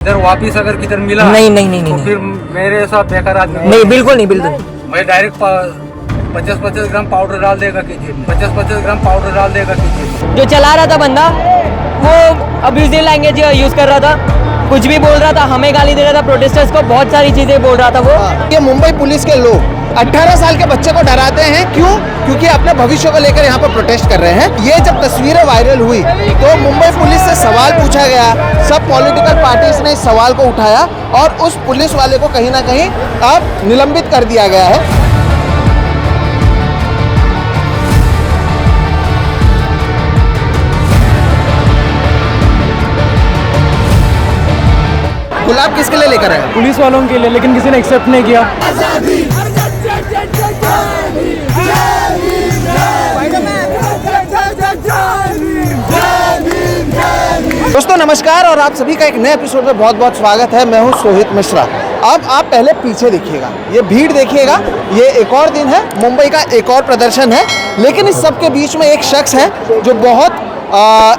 इधर वापिस अगर किधर मिला नहीं तो फिर मेरे साथ बेकार आदमी नहीं, बिल्कुल नहीं, बिल्कुल। मैं डायरेक्ट 50-50 ग्राम पाउडर डाल देगा कीजिए, 50-50 ग्राम पाउडर डाल देगा कीजिए। जो चला रहा था बंदा वो अब्यूजिव लैंग्वेज यूज कर रहा था, कुछ भी बोल रहा था, हमें गाली दे रहा था, प्रोटेस्टर्स को बहुत सारी चीजें बोल रहा था वो। ये मुंबई पुलिस के लोग 18 साल के बच्चे को डराते हैं, क्यों? क्योंकि अपने भविष्य को लेकर यहाँ पर प्रोटेस्ट कर रहे हैं। ये जब तस्वीरें वायरल हुई तो मुंबई पुलिस से सवाल पूछा गया, सब पॉलिटिकल पार्टीज ने इस सवाल को उठाया और उस पुलिस वाले को कहीं ना कहीं अब निलंबित कर दिया गया है। गुलाब किसके लिए लेकर आए? पुलिस वालों के लिए, लेकिन किसी ने एक्सेप्ट नहीं किया। दोस्तों नमस्कार और आप सभी का एक नए एपिसोड में बहुत बहुत स्वागत है। मैं हूं सोहित मिश्रा। अब आप पहले पीछे देखिएगा, ये भीड़ देखिएगा, ये एक और दिन है, मुंबई का एक और प्रदर्शन है, लेकिन इस सब के बीच में एक शख्स है जो बहुत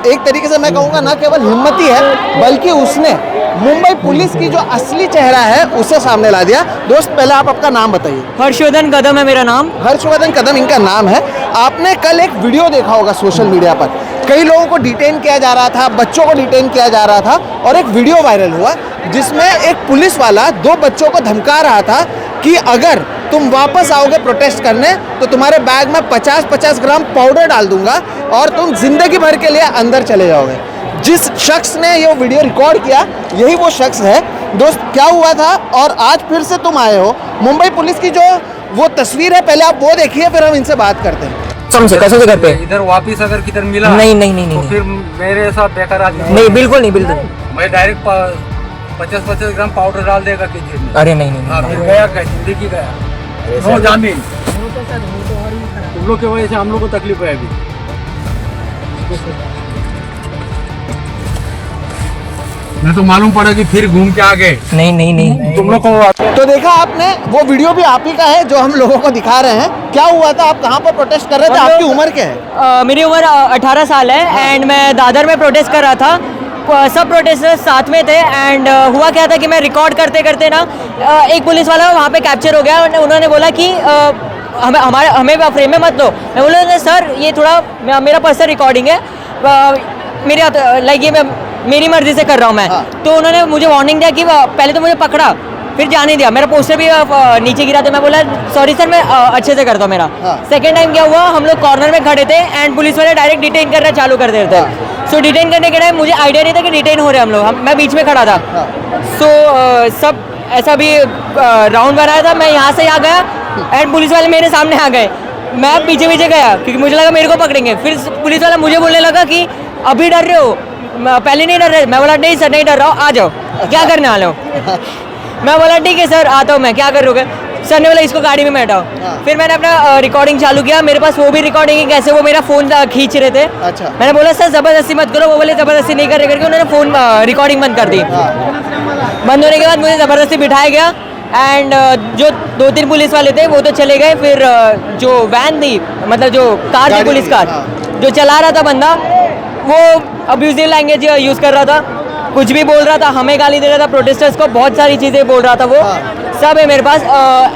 एक तरीके से मैं कहूँगा ना केवल हिम्मती है, बल्कि उसने मुंबई पुलिस की जो असली चेहरा है उसे सामने ला दिया। दोस्त पहले आप आपका नाम बताइए। हर्षवर्धन कदम है मेरा नाम। हर्षवर्धन कदम इनका नाम है। आपने कल एक वीडियो देखा होगा सोशल मीडिया पर, कई लोगों को डिटेन किया जा रहा था, बच्चों को डिटेन किया जा रहा था और एक वीडियो वायरल हुआ जिसमें एक पुलिस वाला दो बच्चों को धमका रहा था कि अगर तुम वापस आओगे प्रोटेस्ट करने तो तुम्हारे बैग में 50-50 ग्राम पाउडर डाल दूंगा और तुम जिंदगी भर के लिए अंदर चले जाओगे। जिस शख्स ने ये वीडियो रिकॉर्ड किया यही वो शख्स है। दोस्त क्या हुआ था और आज फिर से तुम आए हो, मुंबई पुलिस की जो वो तस्वीर है पहले आप वो देखिए, फिर हम इनसे बात करते हैं। समझे कैसे से करते? इधर वापिस अगर किधर मिला नहीं तो फिर मेरे साथ बेकार आदमी नहीं, बिल्कुल नहीं, बिल्कुल। मैं डायरेक्ट 50-50 ग्राम पाउडर डाल देगा कीजिए। अरे नहीं, हाँ, फिर गया क्या जिंदगी गया, नो जामीन। तुम लोग की वजह से हम लोग को तकलीफ है अभी। मैं तो मालूम पड़ा कि फिर घूम के आ गए। नहीं। तुम लोग को तो देखा आपने, वो वीडियो भी आप ही का है जो हम लोगों को दिखा रहे हैं। क्या हुआ था, आप कहाँ पर प्रोटेस्ट कर रहे थे, आपकी उम्र क्या है? मेरी उम्र 18 साल है एंड मैं दादर में प्रोटेस्ट कर रहा था। सब प्रोटेस्टर्स साथ में थे एंड हुआ क्या था कि मैं रिकॉर्ड करते करते ना एक पुलिस वाला वहाँ पे कैप्चर हो गया। उन्होंने बोला कि हमें फ्रेम में मत लो। मैं बोला सर ये थोड़ा मेरा पर्सनल रिकॉर्डिंग है, ये मेरी मर्जी से कर रहा हूँ मैं। हाँ। तो उन्होंने मुझे वार्निंग दिया कि पहले तो मुझे पकड़ा, फिर जाने दिया, मेरा पोस्टर भी नीचे गिरा। तो मैं बोला सॉरी सर, मैं अच्छे से करता हूँ मेरा। हाँ। सेकेंड टाइम क्या हुआ, हम लोग कॉर्नर में खड़े थे एंड पुलिस वाले डायरेक्ट डिटेन करना चालू कर देते थे। सो डिटेन करने के टाइम मुझे आइडिया नहीं था कि डिटेन हो रहे हम लोग, मैं बीच में खड़ा था। सो सब ऐसा भी राउंड बनाया था, मैं यहाँ से यहाँ गया एंड पुलिस वाले मेरे सामने आ गए। मैं पीछे गया क्योंकि मुझे लगा मेरे को पकड़ेंगे। फिर पुलिस वाला मुझे बोलने लगा कि अभी डर रहे हो, पहले नहीं डर रहे। मैं बोला नहीं सर, नहीं डर रहा हूँ, आ जाओ, क्या करने वाले हो? मैं बोला ठीक है सर, आता हूँ मैं, क्या करोगे? सर ने बोला इसको गाड़ी में बैठाओ। फिर मैंने अपना रिकॉर्डिंग चालू किया। मेरे पास वो भी रिकॉर्डिंग है कैसे वो मेरा फ़ोन खींच रहे थे। अच्छा। मैंने बोला सर ज़बरदस्ती मत करो, वो बोले ज़बरदस्ती नहीं कर रहे करके उन्होंने फ़ोन रिकॉर्डिंग बंद कर दी। बंद होने के बाद मुझे ज़बरदस्ती बिठाया गया एंड जो 2-3 पुलिस वाले थे वो तो चले गए। फिर जो वैन थी, मतलब जो कार थी, पुलिस कार, जो चला रहा था बंदा वो अब्यूजिव लैंग्वेज यूज़ कर रहा था, कुछ भी बोल रहा था, हमें गाली दे रहा था, प्रोटेस्टर्स को बहुत सारी चीज़ें बोल रहा था वो। सब है मेरे पास।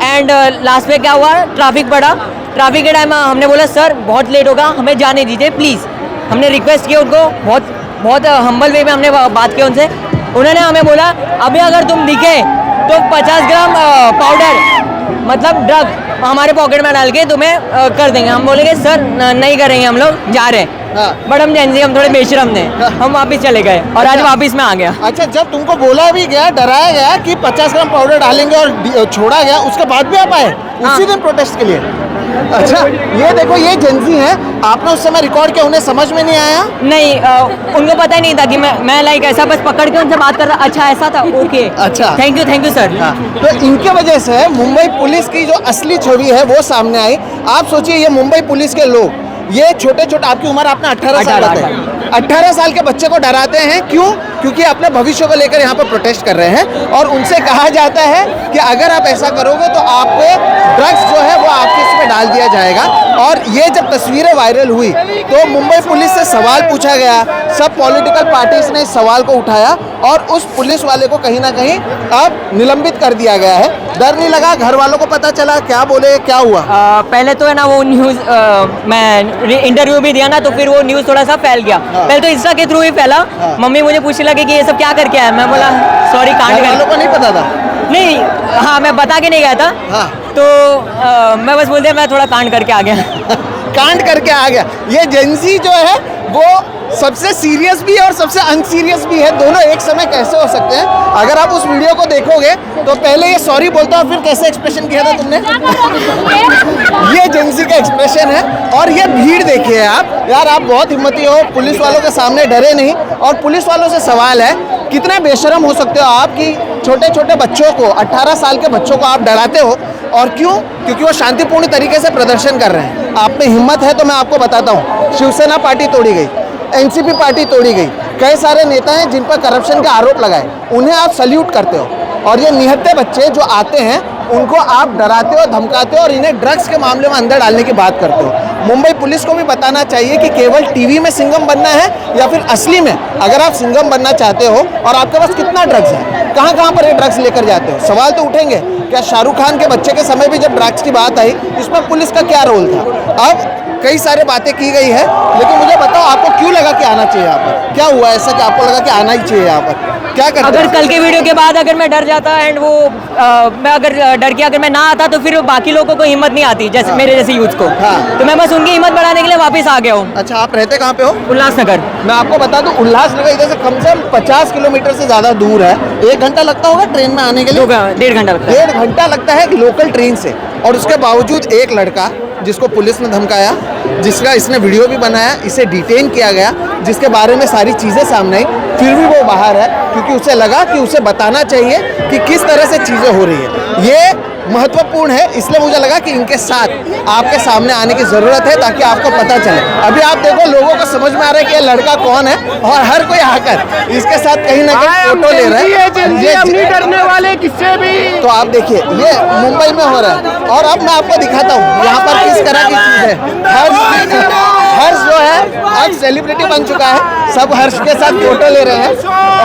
एंड लास्ट में क्या हुआ, ट्रैफिक पड़ा। ट्रैफिक के टाइम हमने बोला सर बहुत लेट होगा, हमें जाने दीजिए प्लीज़। हमने रिक्वेस्ट किया उनको, बहुत हम्बल वे में हमने बात की उनसे। उन्होंने हमें बोला अभी अगर तुम दिखे तो 50 ग्राम पाउडर मतलब ड्रग हमारे पॉकेट में डाल के तुम्हें कर देंगे। हम बोलेंगे सर नहीं करेंगे, हम लोग जा रहे हैं। बट हम जेंजी, हम थोड़े बेशरम थे, हम वापस चले गए और आज वापस में आ गया। अच्छा, जब तुमको बोला भी गया, डराया गया कि 50 ग्राम पाउडर डालेंगे और छोड़ा गया, उसके बाद भी आप आए उसी दिन प्रोटेस्ट के लिए? अच्छा, ये देखो ये जेंजी है, आपने उस समय रिकॉर्ड किया, उन्हें समझ में नहीं आया? नहीं, उनको पता ही नहीं था कि मैं लाइक ऐसा बस पकड़ के उनसे बात कर रहा। अच्छा ऐसा था, ओके अच्छा, थैंक यू सर। तो इनके वजह से मुंबई पुलिस की जो असली छवि है वो सामने आई। आप सोचिए ये मुंबई पुलिस के लोग, ये छोटे, आपकी उम्र आपने 18 साल बताई, 18 साल के बच्चे को डराते हैं, क्यों? क्योंकि अपने भविष्य को लेकर यहाँ पर प्रोटेस्ट कर रहे हैं और उनसे कहा जाता है कि अगर आप ऐसा करोगे तो आप पे ड्रग्स जो है वो आपके इसमें डाल दिया जाएगा। और ये जब तस्वीरें वायरल हुई तो मुंबई पुलिस से सवाल पूछा गया, सब पॉलिटिकल पार्टीज ने इस सवाल को उठाया और उस पुलिस वाले को कहीं ना कहीं अब निलंबित कर दिया गया है। डर नहीं लगा? घर वालों को पता चला? क्या बोले, क्या हुआ? पहले तो है ना वो न्यूज़ मैं इंटरव्यू भी दिया ना, तो फिर वो न्यूज़ थोड़ा सा फैल गया। पहले तो इंस्टा के थ्रू ही फैला। मम्मी मुझे पूछने लगी कि ये सब क्या करके आया। मैं बोला सॉरी कांड घर वालों को नहीं पता था? नहीं, हाँ मैं बता के नहीं गया था। हाँ। तो मैं बस बोल दिया मैं थोड़ा कांड करके आ गया। कांड करके आ गया। ये जेंजी जो है वो सबसे सीरियस भी है और सबसे अनसीरियस भी है, दोनों एक समय कैसे हो सकते हैं? अगर आप उस वीडियो को देखोगे तो पहले ये सॉरी बोलता और फिर कैसे एक्सप्रेशन किया था तुमने? ये जेंजी का एक्सप्रेशन है। और ये भीड़ देखिए आप, यार आप बहुत हिम्मती हो, पुलिस वालों के सामने डरे नहीं। और पुलिस वालों से सवाल है, कितने बेशरम हो सकते हो आप कि छोटे छोटे बच्चों को, 18 साल के बच्चों को आप डराते हो? और क्यों? क्योंकि वो शांतिपूर्ण तरीके से प्रदर्शन कर रहे हैं। आप में हिम्मत है तो मैं आपको बताता हूँ, शिवसेना पार्टी तोड़ी गई, एनसीपी पार्टी तोड़ी गई, कई सारे नेता हैं जिन पर करप्शन के आरोप लगाए, उन्हें आप सल्यूट करते हो। और ये निहत्थे बच्चे जो आते हैं उनको आप डराते हो, धमकाते हो और इन्हें ड्रग्स के मामले में अंदर डालने की बात करते हो। मुंबई पुलिस को भी बताना चाहिए कि केवल टीवी में सिंघम बनना है या फिर असली में अगर आप सिंघम बनना चाहते हो और आपके पास कितना ड्रग्स है, कहाँ कहाँ पर ये ड्रग्स लेकर जाते हो? सवाल तो उठेंगे। क्या शाहरुख खान के बच्चे के समय भी जब ड्रग्स की बात आई, इसमें पुलिस का क्या रोल था? अब कई सारे बातें की गई है, लेकिन मुझे बताओ आपको क्यों लगा कि आना चाहिए यहाँ पर? क्या हुआ ऐसा कि आपको लगा कि आना ही चाहिए यहाँ पर? क्या करते? अगर कल के वीडियो के बाद अगर मैं डर जाता एंड वो मैं अगर डर के अगर मैं ना आता तो फिर बाकी लोगों को हिम्मत नहीं आती, जैसे मेरे जैसे यूथ को। तो मैं बस उनकी हिम्मत बढ़ाने के लिए वापस आ गया हूँ। अच्छा, आप रहते कहाँ पे हो? उल्लासनगर। मैं आपको बता दूं, उल्लासनगर इधर से कम 50 किलोमीटर से ज़्यादा दूर है। 1 घंटा लगता होगा ट्रेन में आने के लिए? 1.5 घंटा लगता है। 1.5 घंटा लगता है लोकल ट्रेन से। और उसके बावजूद एक लड़का जिसको पुलिस ने धमकाया, जिसका इसने वीडियो भी बनाया, इसे डिटेन किया गया, जिसके बारे में सारी चीज़ें सामने आई, फिर भी वो बाहर है क्योंकि उसे लगा कि उसे बताना चाहिए कि किस तरह से चीज़ें हो रही है। ये महत्वपूर्ण है, इसलिए मुझे लगा कि इनके साथ आपके सामने आने की ज़रूरत है ताकि आपको पता चले। अभी आप देखो लोगों को समझ में आ रहा है कि ये लड़का कौन है और हर कोई आकर इसके साथ कहीं ना कहीं फोटो ले रहा है। ये नहीं डरने वाले किससे भी। तो आप देखिए ये मुंबई में हो रहा है। और अब मैं आपको दिखाता हूँ यहाँ पर किस तरह की चीज़ है। हर्ष जो है अब सेलिब्रिटी बन चुका है, सब हर्ष के साथ फोटो ले रहे हैं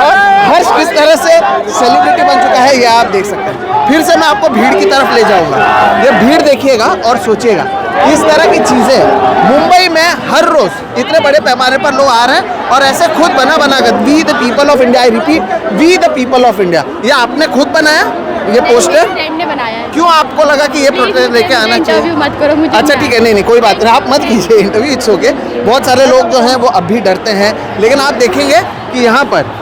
और हर्ष किस तरह से सेलिब्रिटी बन चुका है ये आप देख सकते हैं। फिर से मैं आपको भीड़ की तरफ ले जाऊंगा, ये भीड़ देखिएगा और सोचिएगा इस तरह की चीज़ें मुंबई में हर रोज इतने बड़े पैमाने पर लोग आ रहे हैं और ऐसे खुद बना कर we the people of India, I repeat we the people of India, ये आपने खुद बनाया ये पोस्टर? ने बनाया है। क्यों आपको लगा कि ये प्रोटेस्ट लेके आना चाहिए? इंटरव्यू मत करो मुझे। अच्छा ठीक है, नहीं कोई बात नहीं, आप मत कीजिए इंटरव्यू, इट्स ओके। बहुत सारे लोग जो हैं वो अब भी डरते हैं, लेकिन आप देखेंगे कि यहाँ पर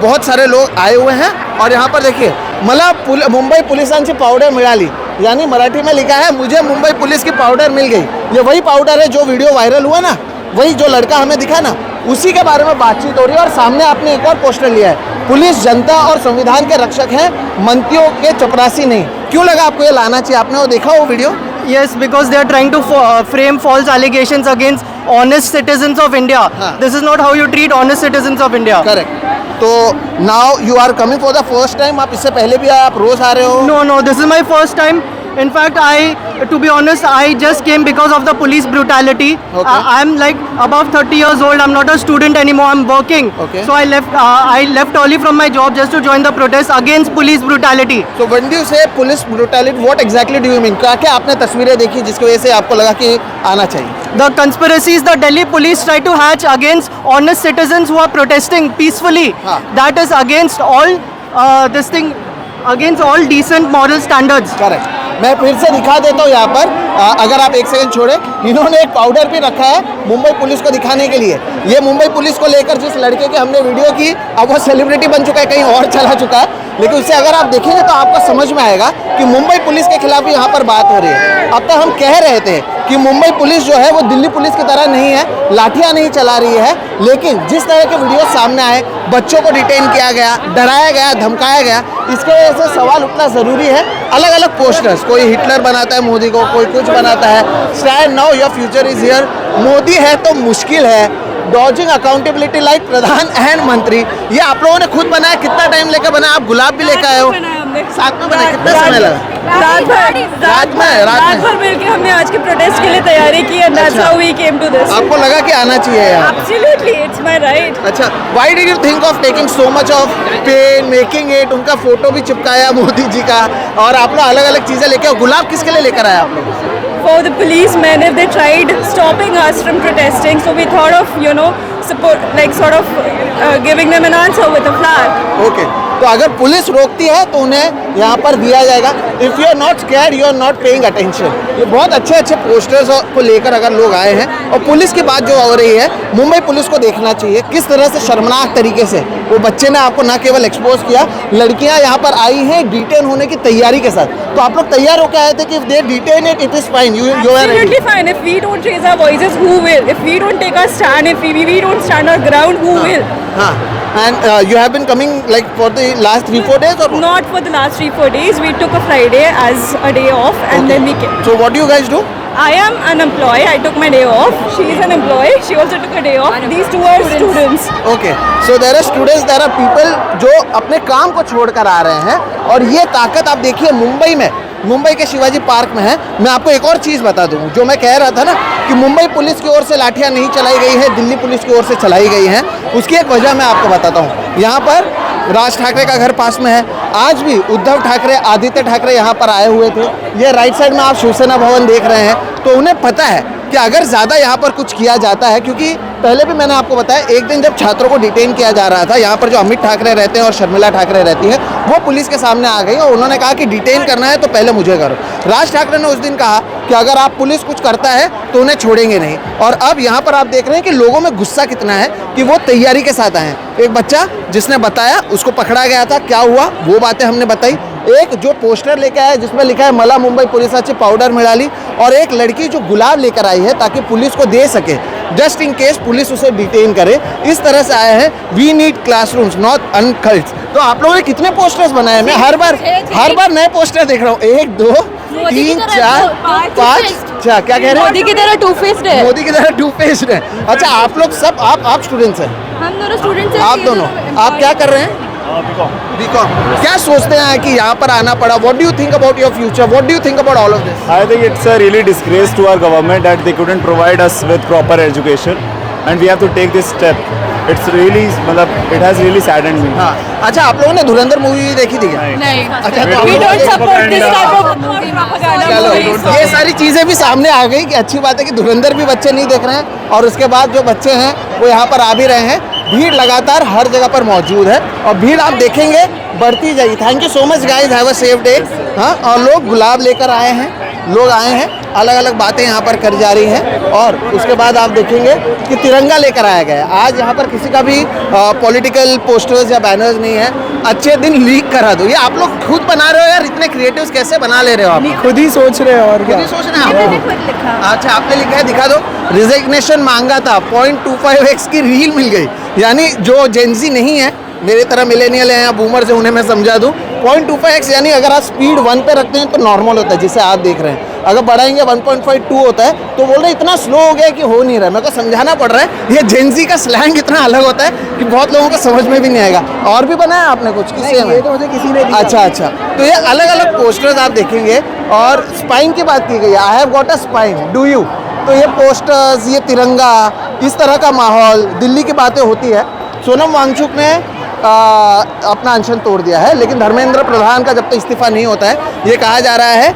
बहुत सारे लोग आए हुए हैं और यहाँ पर देखिए मला मुंबई पोलिसांची पावडर मिळाली, यानी मराठी में लिखा है मुझे मुंबई पुलिस की पाउडर मिल गई। ये वही पाउडर है जो वीडियो वायरल हुआ ना, वही जो लड़का हमें दिखा ना, उसी के बारे में बातचीत हो रही है। और सामने आपने एक और पोस्टर लिया है, पुलिस जनता और संविधान के रक्षक हैं, मंत्रियों के चपरासी नहीं। क्यों लगा आपको ये लाना चाहिए? आपने वो देखा वो video? Yes, because they are trying to frame false allegations against honest citizens of India. This is not how you treat honest citizens of India. Correct. तो now you are coming for the first time, आप इससे पहले भी आए, आप रोज आ रहे हो? No, this is my first time. In fact, to be honest, I just came because of the police brutality. Okay. I'm like above 30 years old. I'm not a student anymore. I'm working. Okay. So I left early from my job just to join the protest against police brutality. So when do you say police brutality, what exactly do you mean? क्या आपने तस्वीरें देखी जिसकी वजह से आपको लगा कि आना चाहिए? The conspiracies the Delhi police try to hatch against honest citizens who are protesting peacefully. That is against all against all decent moral standards. Correct. मैं फिर से दिखा देता हूँ यहाँ पर, अगर आप एक सेकंड छोड़े, इन्होंने एक पाउडर भी रखा है मुंबई पुलिस को दिखाने के लिए। ये मुंबई पुलिस को लेकर जिस लड़के की हमने वीडियो की, अब वो सेलिब्रिटी बन चुका है, कहीं और चला चुका है, लेकिन उसे अगर आप देखेंगे तो आपको समझ में आएगा कि मुंबई पुलिस के खिलाफ यहाँ पर बात हो रही है। अब तक हम कह रहे थे कि मुंबई पुलिस जो है वो दिल्ली पुलिस की तरह नहीं है, लाठियाँ नहीं चला रही है, लेकिन जिस तरह के वीडियो सामने आए, बच्चों को डिटेन किया गया, डराया गया, धमकाया गया, इसके वजह से सवाल उठना ज़रूरी है। अलग अलग पोस्टर्स, कोई हिटलर बनाता है मोदी को, कोई कुछ बनाता है, stand now your future is here, Modi है तो मुश्किल है, dodging accountability like Pradhan and मंत्री। ये आप लोगों ने खुद बनाया, कितना टाइम लेकर बनाया? आप गुलाब भी लेकर आए हो, साथ में बनाया, कितना समय लगा? रात में मिलके हमने आज के प्रोटेस्ट के लिए तैयारी की and that's how we came to this. आपको लगा कि आना चाहिए यार? Absolutely, it's my right. अच्छा, why did you think of taking so much of pain making it? उनका फोटो भी चिपकाया मोदी जी का, और आप लोग अलग अलग चीजें लेके, गुलाब किसके लिए लेकर आए आप लोग? For the policemen, if they tried stopping us from protesting, so we thought of, support, like sort of giving them an answer with a flag. Okay, तो अगर पुलिस रोकती है तो उन्हें यहाँ पर दिया जाएगा। If you are not scared, you are not paying attention. ये बहुत अच्छे अच्छे पोस्टर्स को लेकर अगर लोग आए हैं, और पुलिस की बात जो हो रही है, मुंबई पुलिस को देखना चाहिए किस तरह से शर्मनाक तरीके से वो बच्चे ने आपको ना केवल एक्सपोज किया, लड़कियाँ यहाँ पर आई हैं डिटेन होने की तैयारी के साथ। तो आप लोग तैयार होकर आए थे कि if they detain it, it is fine, you are Absolutely fine. If we don't raise our voices, who will? If we don't take our stand, if we don't stand our ground, who will? हाँ, and you have been coming like for the last 3-4 days or what? Not for the last 3-4 days. We took a Friday as a day off, and then we came. So what do you guys do? I am an employee. I took my day off. She is an employee. She also took a day off. These two are students. Okay, so there are students, there are people जो अपने काम को छोड़कर आ रहे हैं, और ये ताकत आप देखिए मुंबई में, मुंबई के शिवाजी पार्क में है। मैं आपको एक और चीज़ बता दूं, जो मैं कह रहा था ना कि मुंबई पुलिस की ओर से लाठियां नहीं चलाई गई है, दिल्ली पुलिस की ओर से चलाई गई हैं, उसकी एक वजह मैं आपको बताता हूं। यहाँ पर राज ठाकरे का घर पास में है, आज भी उद्धव ठाकरे, आदित्य ठाकरे यहाँ पर आए हुए थे। ये राइट साइड में आप शिवसेना भवन देख रहे हैं, तो उन्हें पता है कि अगर ज़्यादा यहाँ पर कुछ किया जाता है, क्योंकि पहले भी मैंने आपको बताया, एक दिन जब छात्रों को डिटेन किया जा रहा था, यहाँ पर जो अमित ठाकरे रहते हैं और शर्मिला ठाकरे रहती हैं, वो पुलिस के सामने आ गई और उन्होंने कहा कि डिटेन करना है तो पहले मुझे करो। राज ठाकरे ने उस दिन कहा कि अगर आप पुलिस कुछ करता है तो उन्हें छोड़ेंगे नहीं, और अब यहाँ पर आप देख रहे हैं कि लोगों में गुस्सा कितना है कि वो तैयारी के साथ आए हैं। एक बच्चा जिसने बताया, उसको पकड़ा गया था, क्या हुआ वो बातें हमने बताई। एक जो पोस्टर लेकर आया जिसमें लिखा है मला मुंबई पोलिसाची पाउडर मिळाली, और एक लड़की जो गुलाब लेकर आई है ताकि पुलिस को दे सके, जस्ट इन केस पुलिस उसे डिटेन करे। इस तरह से आए हैं, वी नीड क्लासरूम्स नॉट अनकल्ट्स। तो आप लोगों ने कितने पोस्टर्स बनाए? मैं हर बार नए पोस्टर देख रहा हूँ। 1 2 3 4 5 क्या कह रहे हैं? मोदी की तरह टू फेस्ड है। मोदी की तरह टू फेस्ड है। अच्छा, आप लोग सब आप स्टूडेंट्स हैं? हम दोनों स्टूडेंट्स हैं। आप दोनों, आप क्या कर रहे हैं? बीकॉम। क्या सोचते हैं कि यहाँ पर आना पड़ा? What do you think about your future? What do you think about all of this? I think it's a really disgrace to our government that they couldn't provide us with proper education, and we have to take this step. It's really, मतलब, it has really saddened me. हाँ, अच्छा, आप लोगों ने धुरंधर movie देखी थी क्या? नहीं। अच्छा, तो We don't support this propaganda. type of propaganda चलो, movies. ये सारी चीज़ें भी सामने आ गई कि अच्छी बात है कि धुरंधर भी बच्चे नहीं देख रहे हैं, और उसके बाद जो बच्चे हैं वो यहाँ पर आ भी रहे हैं। भीड़ लगातार हर जगह पर मौजूद है, और भीड़ आप देखेंगे बढ़ती जाएगी। Thank you so much guys, have a safe day. हाँ, और लोग गुलाब लेकर आए हैं, लोग आए हैं, अलग अलग बातें यहाँ पर कर जा रही हैं, और उसके बाद आप देखेंगे कि तिरंगा लेकर आया गया है। आज यहाँ पर किसी का भी पॉलिटिकल पोस्टर्स या बैनर्स नहीं है। अच्छे दिन लीक करा दो। ये आप लोग खुद बना रहे हो यार? इतने क्रिएटिव्स कैसे बना ले रहे हो आप? खुद ही सोच रहे हो और खुद ही सोच रहे हैं आप? अच्छा, आपने लिखा है, दिखा दो। रिजिग्नेशन मांगा था, 0.25x की रील मिल गई। यानी जो जेंजी नहीं है, मेरे तरह मिलेनियल है या बूमर से, उन्हें मैं समझा दूं, 0.25x यानी अगर आप स्पीड 1 पे रखते हैं तो नॉर्मल होता है, जिसे आप देख रहे हैं। अगर बढ़ाएंगे 1.52 होता है, तो बोल रहे इतना स्लो हो गया कि हो नहीं रहा है। मेरे को समझाना पड़ रहा है, ये जेंजी का स्लैंग इतना अलग होता है कि बहुत लोगों को समझ में भी नहीं आएगा। और भी बनाया आपने कुछ? किसी में? तो मुझे किसी ने दिया। अच्छा, तो ये अलग अलग पोस्टर्स आप देखेंगे, और स्पाइन की बात की गई, I have got a spine, do you? तो ये पोस्टर्स, ये तिरंगा, इस तरह का माहौल, दिल्ली की बातें होती है। सोनम वांगचुक ने अपना अनशन तोड़ दिया है, लेकिन धर्मेंद्र प्रधान का जब तक इस्तीफा नहीं होता है, ये कहा जा रहा है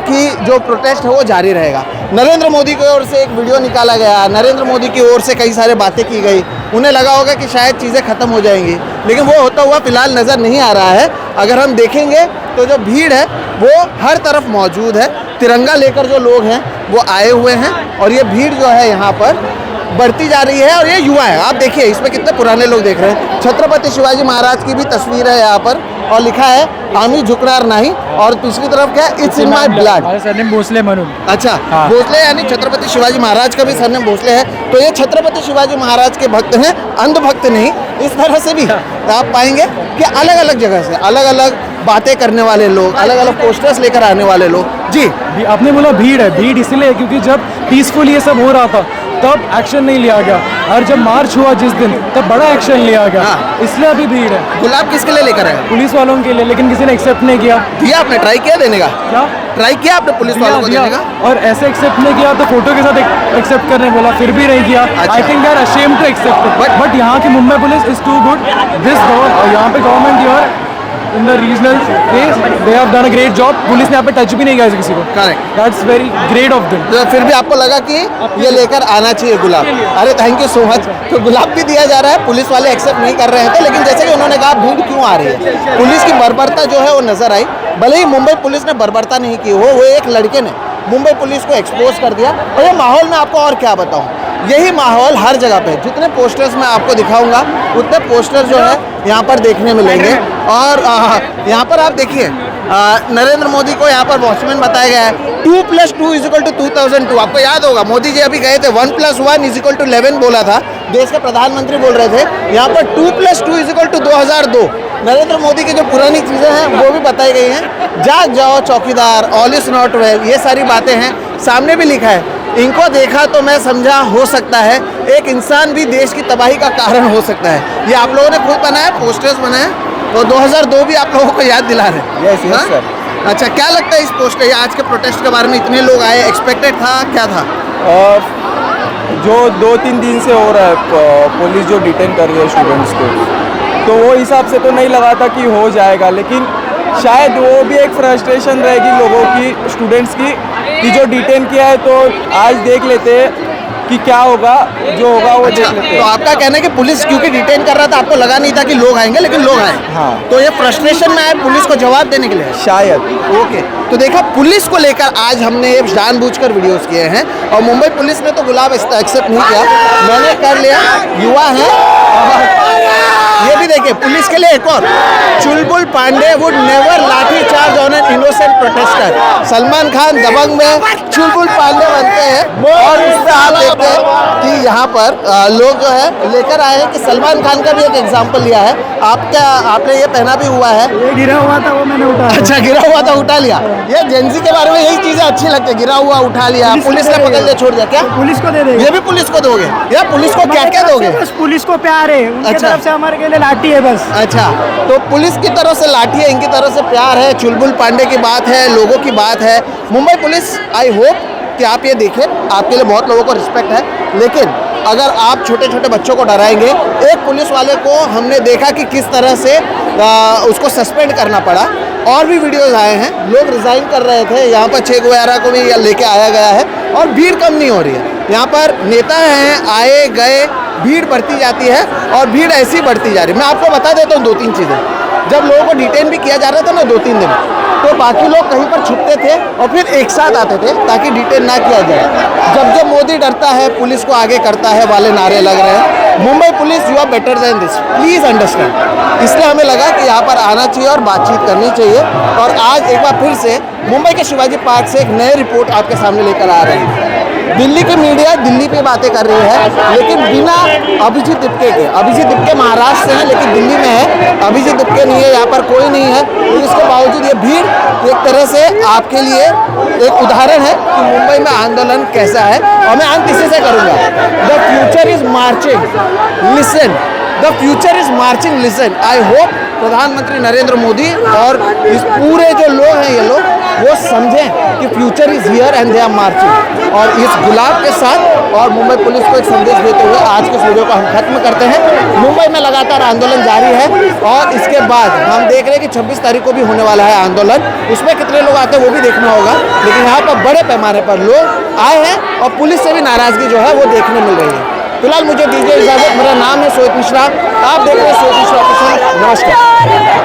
कि जो प्रोटेस्ट है वो जारी रहेगा। नरेंद्र मोदी की ओर से एक वीडियो निकाला गया, नरेंद्र मोदी की ओर से कई सारे बातें की गई। उन्हें लगा होगा कि शायद चीज़ें ख़त्म हो जाएंगी, लेकिन वो होता हुआ फिलहाल नज़र नहीं आ रहा है। अगर हम देखेंगे तो जो भीड़ है वो हर तरफ मौजूद है। तिरंगा लेकर जो लोग हैं वो आए हुए हैं, और ये भीड़ जो है यहाँ पर बढ़ती जा रही है। और ये युवा है, आप देखिए इसमें कितने पुराने लोग देख रहे हैं। छत्रपति शिवाजी महाराज की भी तस्वीर है यहाँ पर, और लिखा है आम्ही झुकणार नहीं, और दूसरी तरफ क्या है, it's in my blood. Surname Bhosale म्हणून। अच्छा, हाँ। भोसले यानी छत्रपति शिवाजी महाराज का भी सरनेम भोसले है। तो ये छत्रपति शिवाजी महाराज के भक्त हैं, अंधभक्त नहीं। इस तरह से भी आप पाएंगे कि अलग अलग जगह से अलग अलग बातें करने वाले लोग, अलग अलग पोस्टर्स लेकर आने वाले लोग। जी, आपने बोला भीड़ है, भीड़ इसलिए क्योंकि जब पीसफुल ये सब हो रहा था तब एक्शन नहीं लिया गया, और जब मार्च हुआ जिस दिन तब बड़ा एक्शन लिया गया। हाँ। इसलिए अभी भीड़ है गुलाब किसके लिए लेकर आए? पुलिस वालों के लिए, लेकिन किसी ने एक्सेप्ट नहीं किया। दिया आपने, ट्राई किया देने का? क्या ट्राई किया आपने पुलिस वालों को दिया, देने का? और ऐसे एक्सेप्ट नहीं किया तो फोटो के साथ एक्सेप्ट करने बोला, फिर भी नहीं किया। अच्छा। I think they are ashamed to accept, but यहाँ की Mumbai police is too good. This यहाँ पे government here in the regional they have done a great job. Police ने यहाँ पे टच भी नहीं किया किसी को। Correct. That's very great of them. तो फिर भी आपको लगा कि ये लेकर आना चाहिए गुलाब? अरे थैंक यू सो मच। तो गुलाब भी दिया जा रहा है, पुलिस वाले एक्सेप्ट नहीं कर रहे थे, लेकिन जैसे कि उन्होंने कहा भीड़ क्यों आ रही है, पुलिस की बर्बरता जो है वो नजर आई। भले ही मुंबई पुलिस ने बर्बरता नहीं की हो, वो एक लड़के ने मुंबई पुलिस को एक्सपोज कर दिया। और ये माहौल में आपको और क्या बताऊं, यही माहौल हर जगह पे, जितने पोस्टर्स मैं आपको दिखाऊंगा उतने पोस्टर जो है यहाँ पर देखने मिलेंगे। और यहाँ पर आप देखिए नरेंद्र मोदी को यहाँ पर वॉचमैन बताया गया है। 2+2 = 2002। आपको याद होगा मोदी जी अभी गए थे 1+1 = 11 बोला था, देश के प्रधानमंत्री बोल रहे थे। यहाँ पर 2+2 = 2002। नरेंद्र मोदी की जो पुरानी चीज़ें हैं वो भी बताई गई हैं। जाग जाओ चौकीदार, ऑल इज नॉट वेल, ये सारी बातें हैं। सामने भी लिखा है, इनको देखा तो मैं समझा हो सकता है एक इंसान भी देश की तबाही का कारण हो सकता है। ये आप लोगों ने खुद बनाया, पोस्टर्स बनाए, और 2002 भी आप लोगों को याद दिला रहे हैं। Yes, हाँ? sir. अच्छा, क्या लगता है इस पोस्टर या आज के प्रोटेस्ट के बारे में? इतने लोग आए, एक्सपेक्टेड था, क्या था? जो 2-3 दिन से हो रहा है, पुलिस जो डिटेन कर रही है स्टूडेंट्स को, तो वो हिसाब से तो नहीं लगा था कि हो जाएगा, लेकिन शायद वो भी एक फ्रस्ट्रेशन रहेगी लोगों की, स्टूडेंट्स की, कि जो डिटेन किया है तो आज देख लेते हैं कि क्या होगा, जो होगा वो अच्छा, देख लेते तो हैं। आपका कहना है कि पुलिस क्योंकि डिटेन कर रहा था, आपको लगा नहीं था कि लोग आएंगे, लेकिन लोग आए। हाँ। तो ये फ्रस्ट्रेशन में आए पुलिस को जवाब देने के लिए? शायद। ओके। तो देखा, पुलिस को लेकर आज हमने ये जानबूझकर वीडियोस किए हैं, और मुंबई पुलिस ने तो गुलाब एक्सेप्ट नहीं किया, मैंने कर लिया। युवा है, ये भी देखिए पुलिस के लिए एक और, Chulbul Pandey would never lathi charge on an innocent protester. Salman Khan Dabangg में चुलबुल पांडे बनते हैं, और इससे आप देखते हैं कि यहाँ पर लोग जो है लेकर आए हैं कि सलमान खान का भी एक एग्जाम्पल लिया है। आपने ये पहना भी हुआ है? ये गिरा हुआ था वो मैंने उठाया। अच्छा, गिरा हुआ था उठा लिया। ये जेंजी के बारे में यही चीजें अच्छी लगती है, गिरा हुआ उठा लिया, पुलिस ने पकड़ लिया छोड़ दिया। क्या पुलिस को दे देंगे? ये भी पुलिस को दोगे या पुलिस को क्या क्या दोगे? बस पुलिस को प्यार है, उनकी अच्छा। तरफ से हमारे के लिए लाठी है बस। अच्छा, तो पुलिस की तरफ से लाठी है, इनकी तरफ से प्यार है, चुलबुल पांडे की बात है, लोगों की बात है। मुंबई पुलिस, आई होप कि आप ये देखें, आपके लिए बहुत लोगों को रिस्पेक्ट है, लेकिन अगर आप छोटे छोटे बच्चों को डराएंगे, एक पुलिस वाले को हमने देखा कि किस तरह से उसको सस्पेंड करना पड़ा। और भी वीडियोस आए हैं, लोग रिजाइन कर रहे थे, यहाँ पर चे गुवेरा को भी लेके आया गया है, और भीड़ कम नहीं हो रही है। यहाँ पर नेता हैं, आए गए, भीड़ बढ़ती जाती है, और भीड़ ऐसी बढ़ती जा रही है। मैं आपको बता देता हूँ 2-3 चीज़ें। जब लोगों को डिटेन भी किया जा रहा था ना 2-3 दिन, तो बाकी लोग कहीं पर छुपते थे और फिर एक साथ आते थे ताकि डिटेन ना किया जाए। जब जब मोदी डरता है, पुलिस को आगे करता है वाले नारे लग रहे हैं। Mumbai police, you are better than this, please understand. इसलिए हमें लगा कि यहाँ पर आना चाहिए और बातचीत करनी चाहिए। और आज एक बार फिर से मुंबई के शिवाजी पार्क से एक नई रिपोर्ट आपके सामने लेकर आ रहे हैं। दिल्ली की मीडिया दिल्ली पे बातें कर रही है, लेकिन बिना अभिजीत दिपके के। अभिजीत दिपके महाराष्ट्र से हैं, लेकिन दिल्ली में है, अभिजीत दिपके नहीं है, यहाँ पर कोई नहीं है। तो इसके बावजूद ये भीड़ एक तरह से आपके लिए एक उदाहरण है कि मुंबई में आंदोलन कैसा है। और मैं अंत इसी से करूँगा, the future is marching, listen, the future is marching, listen. I hope प्रधानमंत्री नरेंद्र मोदी और इस पूरे जो लोग हैं, ये लोग वो समझें कि future is here and they are marching. और इस गुलाब के साथ और मुंबई पुलिस को एक संदेश देते हुए आज के वीडियो को हम खत्म करते हैं। मुंबई में लगातार आंदोलन जारी है, और इसके बाद हम देख रहे हैं कि 26 तारीख को भी होने वाला है आंदोलन। उसमें कितने लोग आते हैं वो भी देखना होगा, लेकिन यहाँ पर बड़े पैमाने पर लोग आए हैं, और पुलिस से भी नाराजगी जो है वो देखने मिल रही है। फिलहाल मुझे दीजिए इजाजत। मेरा नाम है सोहित मिश्रा, आप देख रहे हैं सोहित मिश्रा ऑफिशियल। नमस्कार।